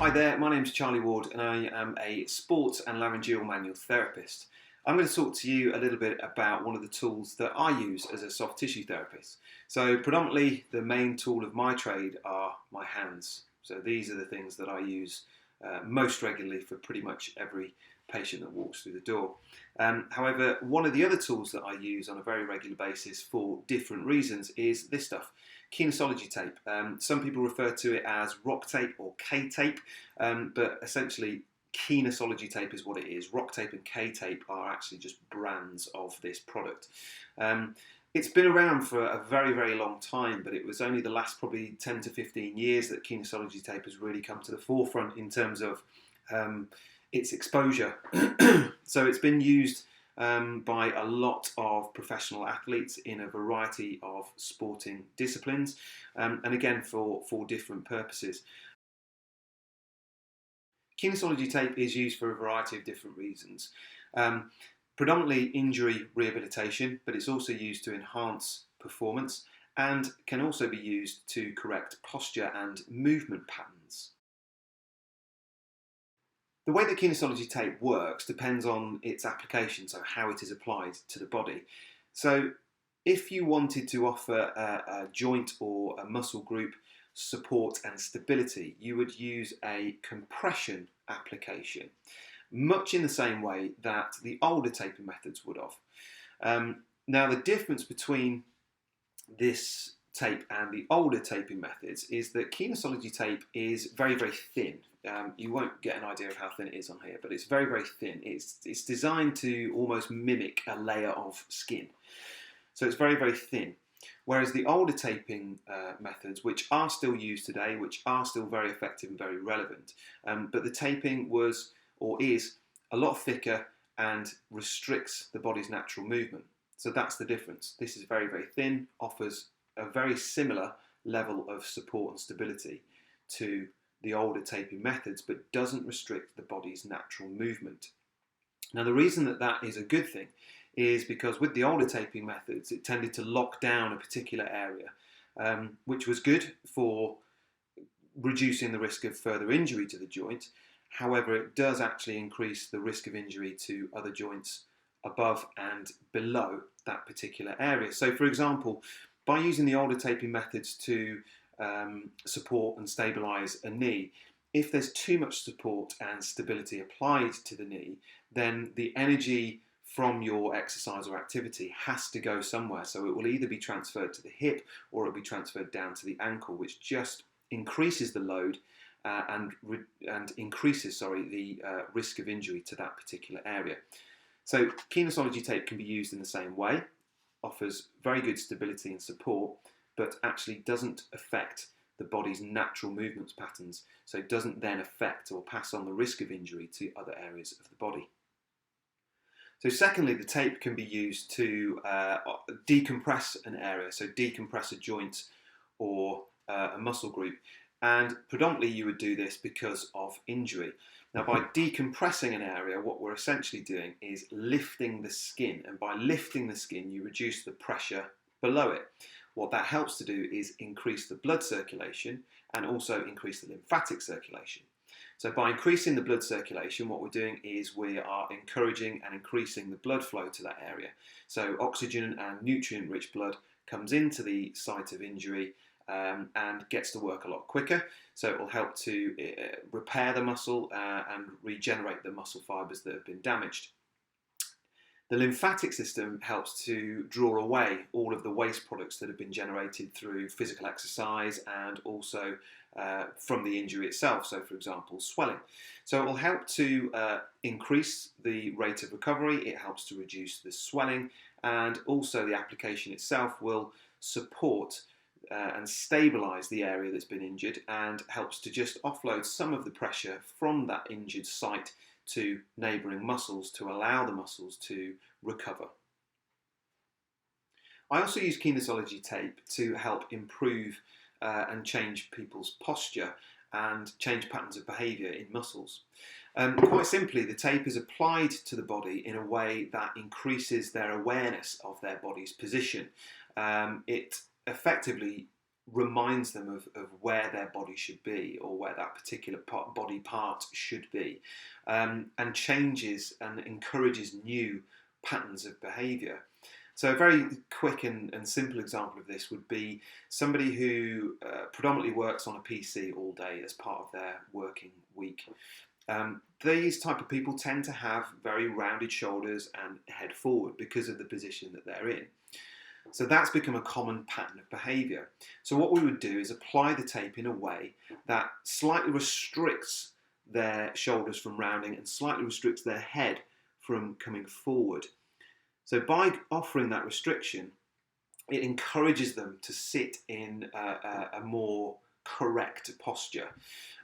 Hi there, my name's Charlie Ward and I am a sports and laryngeal manual therapist. I'm going to talk to you a little bit about one of the tools that I use as a soft tissue therapist. So predominantly the main tool of my trade are my hands. So these are the things that I use most regularly for pretty much every patient that walks through the door. However, one of the other tools that I use on a very regular basis for different reasons is this stuff. Kinesiology tape. Some people refer to it as rock tape or K tape, but essentially Kinesiology tape is what it is. Rock tape and K tape are actually just brands of this product. It's been around for a very, very long time, but it was only the last probably 10 to 15 years that Kinesiology tape has really come to the forefront in terms of its exposure. So it's been used by a lot of professional athletes in a variety of sporting disciplines, and again for different purposes. Kinesiology tape is used for a variety of different reasons. Predominantly injury rehabilitation, but it's also used to enhance performance and can also be used to correct posture and movement patterns. The way that kinesiology tape works depends on its application, so how it is applied to the body. So if you wanted to offer a joint or a muscle group support and stability, you would use a compression application, much in the same way that the older taping methods would have. Now the difference between this tape and the older taping methods is that kinesiology tape is very, very thin. You won't get an idea of how thin it is on here, but it's very, very thin. It's designed to almost mimic a layer of skin. So it's very, very thin. Whereas the older taping methods, which are still used today, which are still very effective and very relevant, but the taping was or is a lot thicker and restricts the body's natural movement. So that's the difference. This is very, very thin, offers a very similar level of support and stability to the older taping methods, but doesn't restrict the body's natural movement. Now the reason that that is a good thing is because with the older taping methods, it tended to lock down a particular area, which was good for reducing the risk of further injury to the joint. However, it does actually increase the risk of injury to other joints above and below that particular area. So for example, by using the older taping methods to support and stabilise a knee, if there's too much support and stability applied to the knee, then the energy from your exercise or activity has to go somewhere. So it will either be transferred to the hip or it will be transferred down to the ankle, which just increases the load and increases the risk of injury to that particular area. So kinesiology tape can be used in the same way, offers very good stability and support, but actually doesn't affect the body's natural movements patterns, so it doesn't then affect or pass on the risk of injury to other areas of the body. So secondly, the tape can be used to decompress an area, so decompress a joint or a muscle group, and predominantly you would do this because of injury. Now by decompressing an area, what we're essentially doing is lifting the skin, and by lifting the skin you reduce the pressure below it. What that helps to do is increase the blood circulation and also increase the lymphatic circulation. So by increasing the blood circulation, what we're doing is we are encouraging and increasing the blood flow to that area. So oxygen and nutrient-rich blood comes into the site of injury and gets to work a lot quicker. So it will help to repair the muscle and regenerate the muscle fibres that have been damaged. The lymphatic system helps to draw away all of the waste products that have been generated through physical exercise and also from the injury itself, so for example swelling. So it will help to increase the rate of recovery, it helps to reduce the swelling, and also the application itself will support and stabilise the area that's been injured and helps to just offload some of the pressure from that injured site to neighbouring muscles to allow the muscles to recover. I also use kinesiology tape to help improve and change people's posture and change patterns of behaviour in muscles. Quite simply, the tape is applied to the body in a way that increases their awareness of their body's position. It effectively reminds them of where their body should be, or where that particular body part should be, and changes and encourages new patterns of behaviour. So a very quick and simple example of this would be somebody who predominantly works on a PC all day as part of their working week. These type of people tend to have very rounded shoulders and head forward because of the position that they're in. So that's become a common pattern of behaviour. So what we would do is apply the tape in a way that slightly restricts their shoulders from rounding and slightly restricts their head from coming forward. So by offering that restriction, it encourages them to sit in a more correct posture.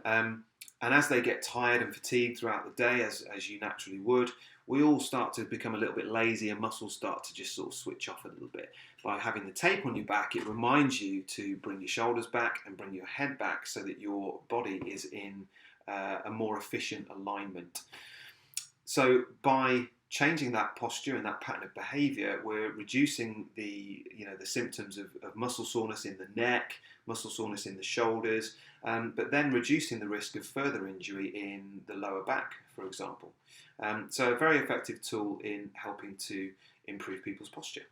And as they get tired and fatigued throughout the day, as you naturally would, we all start to become a little bit lazy and muscles start to just sort of switch off a little bit. By having the tape on your back, it reminds you to bring your shoulders back and bring your head back so that your body is in a more efficient alignment. So by changing that posture and that pattern of behaviour, we're reducing the symptoms of muscle soreness in the neck, muscle soreness in the shoulders, but then reducing the risk of further injury in the lower back, for example. So a very effective tool in helping to improve people's posture.